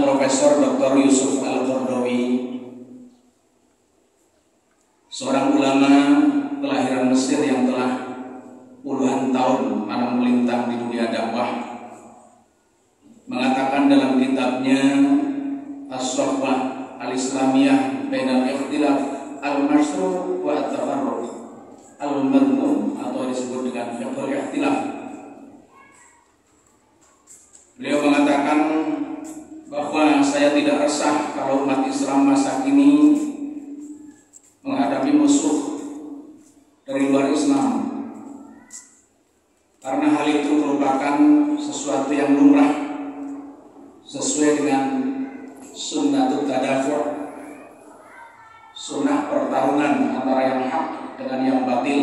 Profesor Dr. Yusuf Al-Qaradawi, seorang ulama kelahiran Mesir yang telah puluhan tahun malang melintang di dunia dakwah, mengatakan dalam kitabnya As-Sohbah Al-Islamiyah Bainal Ikhtilaf Al-Masyru' wa At-Tafarruq Al-Madmum, atau disebut dengan Fiqhul Ikhtilaf. Beliau mengatakan bahwa saya tidak resah kalau umat Islam masa kini menghadapi musuh dari luar Islam, karena hal itu merupakan sesuatu yang lumrah sesuai dengan sunnatut tadafu', sunnah pertarungan antara yang hak dengan yang batil,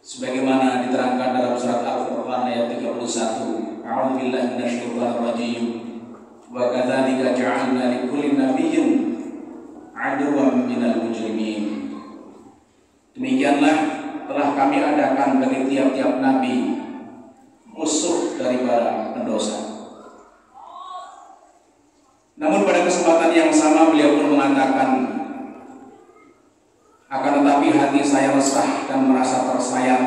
sebagaimana diterangkan dalam surat Al-Furqan ayat 31. A'udzubillahi minasyaitonir rajim. Wa kadzalika ja'alna likulli nabiyyin 'aduwwan minal mujrimin. Demikianlah telah kami adakan bagi tiap-tiap nabi musuh dari para pendosa. Namun pada kesempatan yang sama beliau pun mengatakan, akan tetapi hati saya resah dan merasa tersayat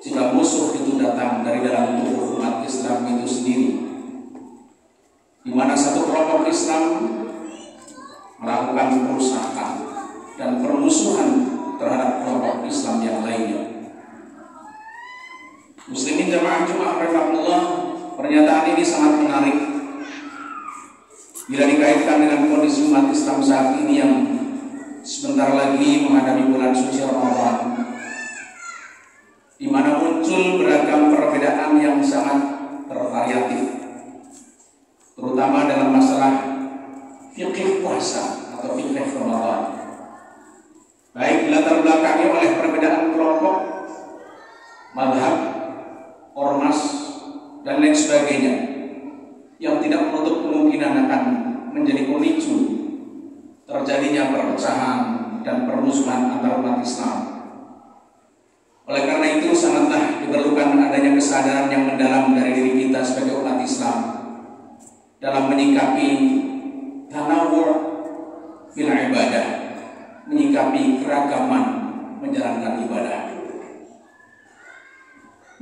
jika musuh itu datang dari dalam tubuh umat Islam itu sendiri, di mana satu kelompok Islam melakukan perusakan dan permusuhan terhadap kelompok Islam yang lainnya. Muslimin jamaah Jumat rahimahullah, pernyataan ini sangat menarik bila dikaitkan dengan kondisi umat Islam saat ini yang sebentar lagi menghadapi bulan suci Ramadan, di mana muncul beragam perbedaan yang sangat bervariatif, terutama dalam masalah fikih puasa atau fikih Ramadan, baik dilatar belakangi oleh perbedaan kelompok, mazhab, ormas, dan lain sebagainya, yang tidak menutup kemungkinan akan menjadi pemicu terjadinya perpecahan dan permusuhan antar umat Islam. Oleh karena itu sangatlah diperlukan adanya kesadaran yang mendalam dari diri kita sebagai umat Islam dalam menyikapi tanawwu' fil ibadah, menyikapi keragaman menjalankan ibadah.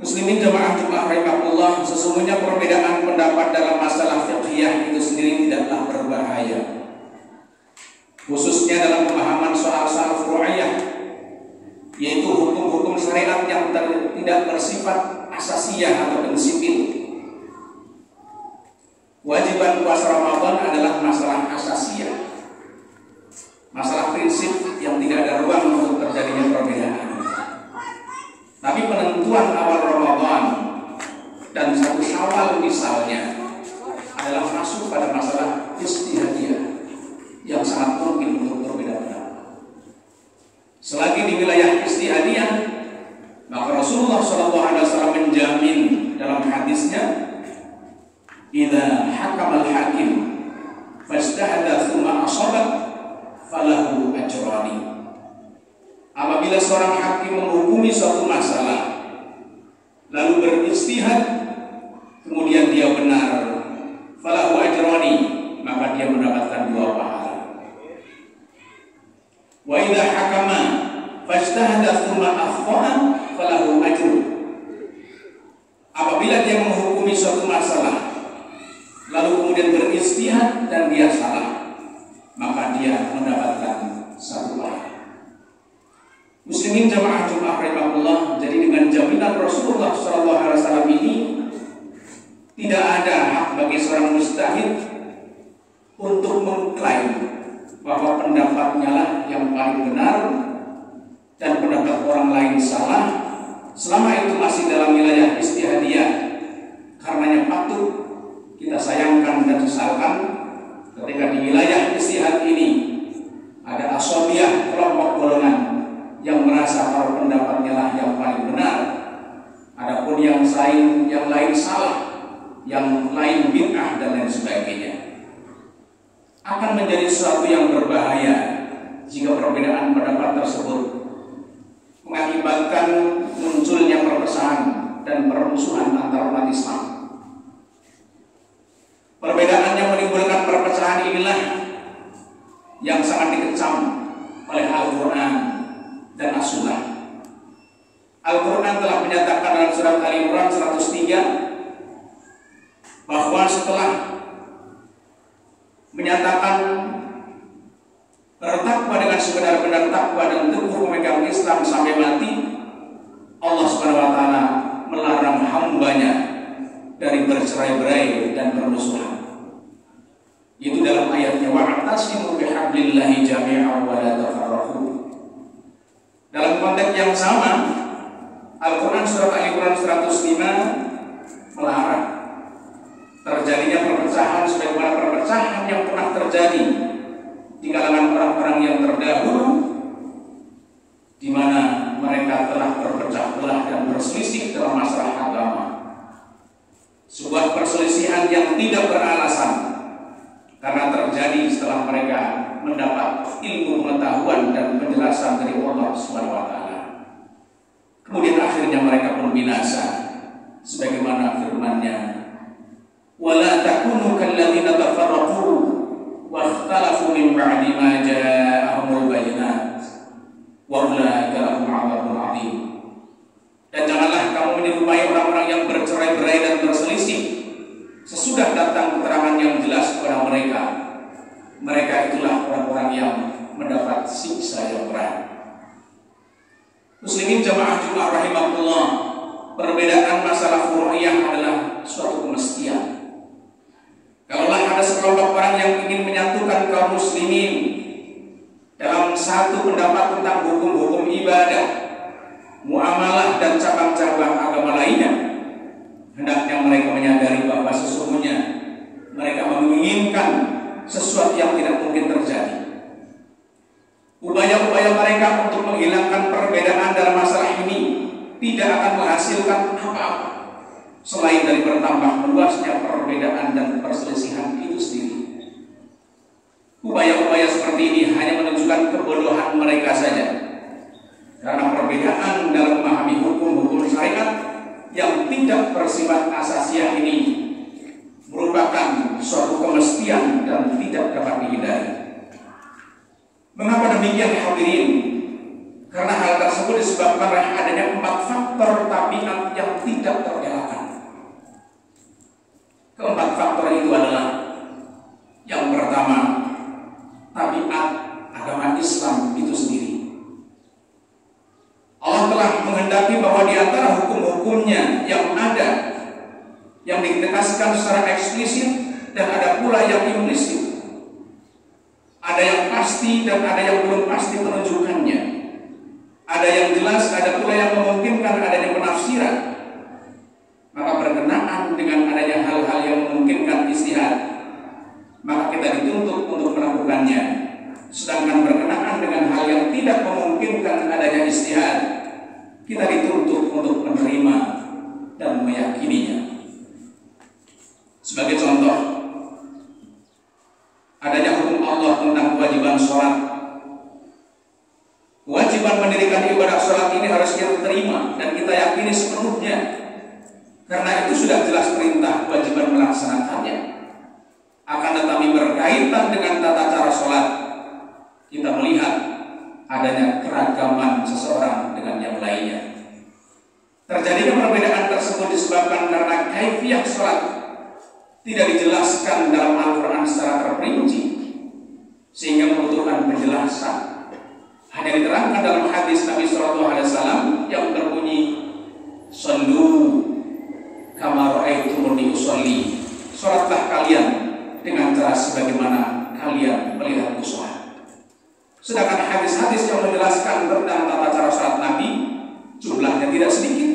Muslimin jamaah Jumat rahimahullah, sesungguhnya perbedaan pendapat dalam masalah fiqhiyah itu sendiri tidaklah berbahaya, khususnya dalam pemahaman soal-soal furu'iyah, yaitu hukum-hukum syariat yang tidak bersifat asasiyah atau prinsipil. Kewajiban puasa Ramadan adalah masalah asasiyah, masalah prinsip yang tidak ada ruang untuk terjadinya perbedaan. Tapi penentuan awal Ramadan dan 1 Syawal misalnya adalah masuk pada masalah ijtihadiyah yang sangat mungkin untuk berbeda pendapat. Selagi di wilayah ijtihadiyah, maka Rasulullah SAW menjamin dalam hadisnya, "Idza hakama al-hakim fajtahada tsumma asaba falahu ajrani." Apabila seorang hakim menghukumi suatu masalah lalu berijtihad kemudian dia benar, falahu ajrani, maka dia mendapatkan 2 pahala. Wa idza hakama fajtahada tsumma akhta'a falahu ajru. Apabila dia menghukumi suatu masalah lalu kemudian berijtihad dan dia salah, maka dia mendapatkan 1 pahala. Muslimin jamaah Jumat rahimahullah, jadi dengan jaminan Rasulullah SAW ini tidak ada hak bagi seorang mujtahid untuk mengklaim bahwa pendapatnya lah yang paling benar dan pendapat orang lain salah, selama itu masih dalam wilayah ijtihadiyah. Karenanya patut kita sayangkan dan sesalkan ketika di wilayah ijtihad ini ada asabiyah, kelompok golongan yang merasa kalau pendapatnya lah yang paling benar, adapun yang lain salah, yang lain bid'ah dan lain sebagainya. Akan menjadi sesuatu yang berbahaya jika perbedaan pendapat tersebut mengakibatkan munculnya perpecahan dan permusuhan antar umat Islam. Perbedaan dari bercerai-berai dan permusuhan. Itu dalam ayatnya wa'tasimu bihablillahi jami'an wa la tafarraqu. Dalam konteks yang sama, Al-Quran surat Al-Quran 105 melarang terjadinya perpecahan sebagaimana perpecahan yang pernah terjadi di kalangan orang-orang yang terdahulu, di mana mereka telah berpecah belah dan berselisih dalam masalah agama. Sebuah perselisihan yang tidak beralasan karena terjadi setelah mereka mendapat ilmu pengetahuan dan penjelasan dari Allah SWT. Kemudian akhirnya mereka pun binasa, sebagaimana firman-Nya, "Wala takunu kalladzina tafarraqu wa ikhtalafu min ba'di ma ja'ahumul bayyinat wa ulaika lahum 'adzabun 'adzim." Dan janganlah kamu menyerupai orang-orang yang bercerai-berai dan berselisih sesudah datang keterangan yang jelas kepada mereka. Mereka itulah orang-orang yang mendapat siksa yang berat. Muslimin jamaah Jumat rahimahullah, perbedaan masalah furu'iyah adalah suatu kemestian. Kalaulah ada sekelompok orang yang ingin menyatukan kaum muslimin dalam satu pendapat tentang hukum-hukum ibadah, muamalah dan cabang-cabang agama lainnya, hendaknya mereka menyadari bahwa sesungguhnya mereka menginginkan sesuatu yang tidak mungkin terjadi. Upaya-upaya mereka untuk menghilangkan perbedaan dalam masalah ini tidak akan menghasilkan apa-apa selain dari bertambah meluasnya perbedaan dan perselisihan itu sendiri. Upaya-upaya seperti ini hanya menunjukkan kebodohan mereka saja, karena perbedaan dalam memahami hukum-hukum syariat yang tidak bersifat asasiah ini merupakan suatu kemestian dan tidak dapat dihindari. Mengapa demikian hadirin? Karena hal tersebut disebabkan oleh adanya 4 faktor tabiat yang tidak terelakkan. Keempat faktor itu adalah: yang pertama, tabiat agama Islam itu sendiri. Allah telah menghendaki bahwa di antara hukum-hukumnya yang ada, yang ditegaskan secara eksplisit dan ada pula yang implisit. Ada yang pasti dan ada yang belum pasti penunjukannya. Ada yang jelas, ada pula yang memungkinkan adanya penafsiran. Maka berkenaan dengan adanya hal-hal yang memungkinkan ijtihad, maka kita dituntut untuk melakukannya. Sedangkan berkenaan dengan hal yang tidak memungkinkan adanya ijtihad, kita dituntut untuk menerima dan meyakininya. Sebagai contoh, adanya hukum Allah tentang kewajiban sholat. Kewajiban mendirikan ibadah sholat ini harus kita terima dan kita yakini sepenuhnya, karena itu sudah jelas perintah kewajiban melaksanakannya. Akan tetapi berkaitan dengan tata cara sholat, kita melihat adanya keragaman seseorang dengan yang lainnya. Terjadinya perbedaan tersebut disebabkan karena kaifiyah sholat tidak dijelaskan dalam Al-Quran secara terperinci, sehingga membutuhkan penjelasan. Hanya diterangkan dalam hadis Nabi SAW yang berbunyi, "Shallu kama ra'aitumuni usolli." Sholatlah kalian dengan cara sebagaimana kalian melihatku sholat. Sedangkan hadis-hadis yang menjelaskan tentang tata cara sholat Nabi jumlahnya tidak sedikit,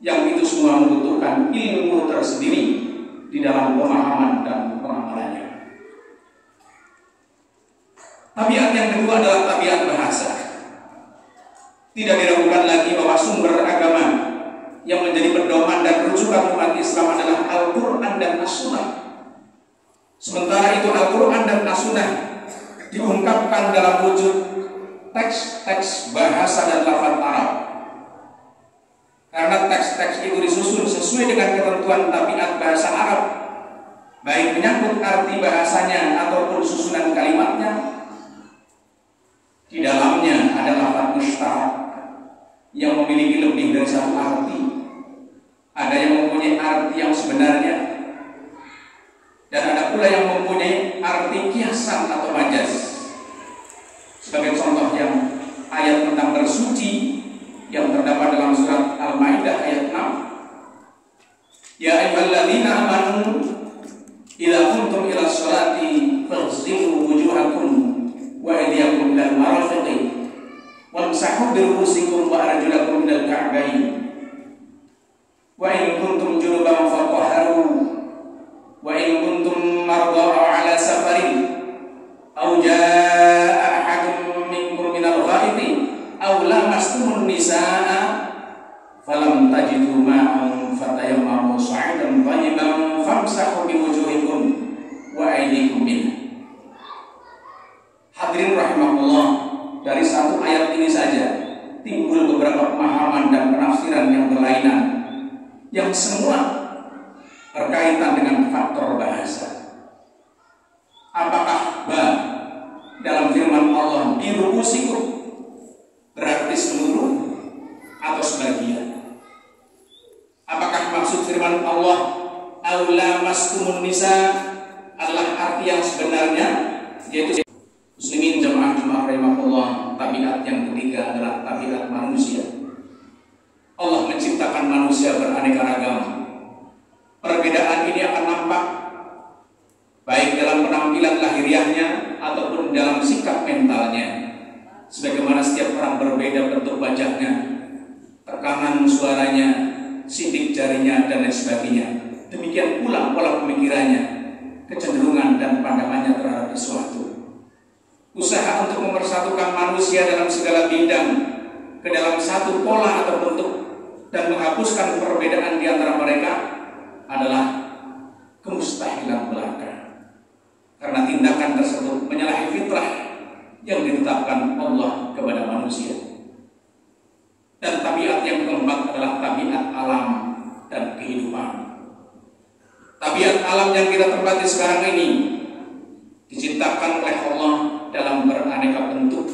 yang itu semua membutuhkan ilmu tersendiri di dalam pemahaman dan pengamalannya. Tabiat yang kedua adalah tabiat bahasa. Tidak diragukan lagi bahwa sumber agama yang menjadi pedoman dan rujukan umat Islam adalah Al-Quran dan As-Sunnah. Sementara itu Al-Quran dan As-Sunnah diungkapkan dalam wujud teks-teks bahasa dan lafaz Arab. Karena teks-teks itu disusun sesuai dengan ketentuan tabiat bahasa Arab, baik menyangkut arti bahasanya ataupun susunan kalimatnya. Di dalamnya ada lafaz mushtaq yang memiliki lebih dari satu arti. Ada yang mempunyai arti yang sebenarnya, dan ada pula yang mempunyai arti kiasan atau majaz. Sebagai contoh yang ayat tentang bersuci yang terdapat dalam surat Al-Maidah ayat 6, "Ya ayyuhalladzina amanu idza qumtum ila sholati faghsilu wujuhakum wa aydiyakum ilal marafiqi wamsahu bi ru'usikum wa arjulakum ilal ka'bayn wa in kuntum junuban fatahharu wa in kuntum marda aw ala safarin aw jaa ahadun minkum minal ghaiti aw lamastumun nisaa falam tajidu ma'an fatayammamu sa'idan thayyiban famsahu bi wujuhikum wa aydikum minhu. Hadirin rahimahullah, dari satu ayat ini saja timbul beberapa pemahaman dan penafsiran yang berlainan yang semua berkaitan dengan faktor bahasa. Apakah ba dalam firman Allah biru'usikum berarti seluruh atau sebagian? Apakah maksud firman Allah aula mastumun nisa adalah arti yang sebenarnya, yaitu muslimin jamaah rahimahullah, tabiat yang ketiga adalah tabiat manusia. Allah menciptakan manusia beraneka ragam. Perbedaan ini akan nampak baik dalam penampilan lahiriahnya ataupun dalam sikap mentalnya. Sebagaimana setiap orang berbeda bentuk wajahnya, tekanan suaranya, sidik jarinya, dan lain sebagainya. Demikian pula pola pemikirannya, kecenderungan dan pandangannya terhadap sesuatu. Usaha untuk mempersatukan manusia dalam segala bidang ke dalam satu pola atau bentuk dan menghapuskan perbedaan di antara mereka adalah kemustahilan belaka. Karena tindakan tersebut menyalahi fitrah yang ditetapkan Allah kepada manusia. Dan tabiat yang keempat adalah tabiat alam dan kehidupan. Tabiat alam yang kita tempati sekarang ini diciptakan oleh Allah dalam beraneka bentuk,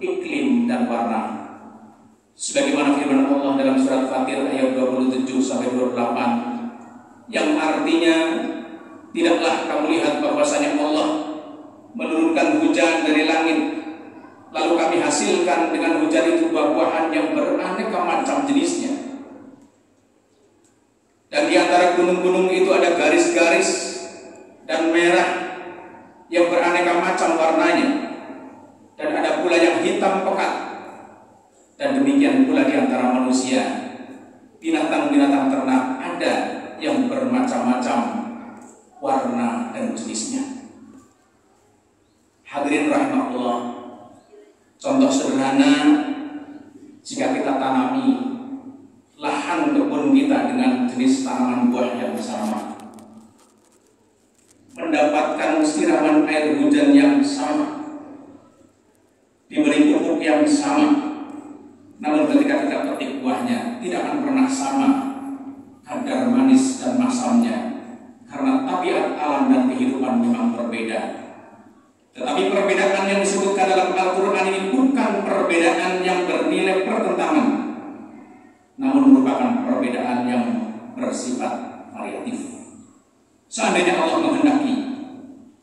iklim dan warna. Sebagaimana firman Allah dalam surat Fatir ayat 27-28 yang artinya, tidaklah kamu lihat bahwasanya Allah menurunkan hujan dari langit, lalu kami hasilkan dengan hujan itu buah-buahan yang beraneka macam jenisnya. Dan di antara gunung-gunung itu ada garis-garis dan merah yang beraneka macam warnanya, dan ada pula yang hitam pekat. Dan demikian pula di antara manusia, binatang-binatang ternak ada yang bermacam-macam warna dan jenisnya. Hadirin rahimahullah, contoh sederhana, jika kita tanami lahan kebun kita dengan jenis tanaman buah yang sama, mendapatkan siraman air hujan yang sama, diberi pupuk yang sama, namun ketika kita petik buahnya tidak akan pernah sama kadar manis dan masamnya, karena tabiat alam dan kehidupan memang berbeda. Tetapi perbedaan yang disebutkan dalam Al-Quran ini bukan perbedaan yang bernilai pertentangan, namun merupakan perbedaan yang bersifat variatif. Seandainya Allah menghendaki,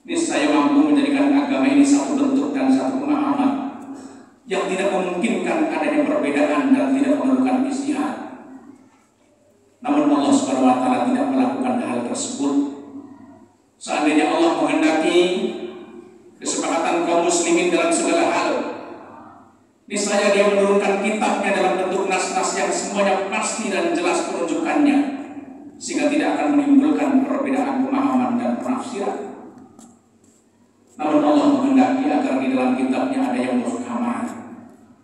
niscaya mampu menjadikan agama ini satu bentuk dan satu pemahaman yang tidak memungkinkan adanya perbedaan dan tidak memerlukan ijtihad. Namun Allah Subhanahu wa taala tidak melakukan hal tersebut. Seandainya Allah menghendaki kesepakatan kaum muslimin dalam segala hal, niscaya Dia menurunkan kitabnya dalam bentuk nas-nas yang semuanya pasti dan jelas penunjukannya, sehingga tidak akan menimbulkan perbedaan pemahaman dan penafsiran. Namun Allah menghendaki agar di dalam kitabnya ada yang muhkamat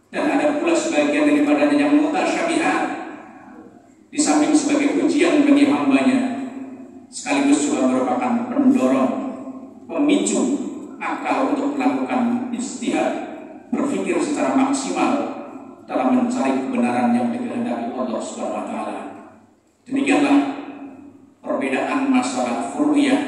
dan ada pula sebagian daripadanya yang mutasyabihat, di samping sebagai ujian bagi hambanya, sekaligus juga merupakan pendorong, pemicu akal untuk melakukan ijtihad, berpikir secara maksimal dalam mencari kebenaran yang dikehendaki Allah Subhanahu wa taala. Demikianlah perbedaan masalah furu'iyah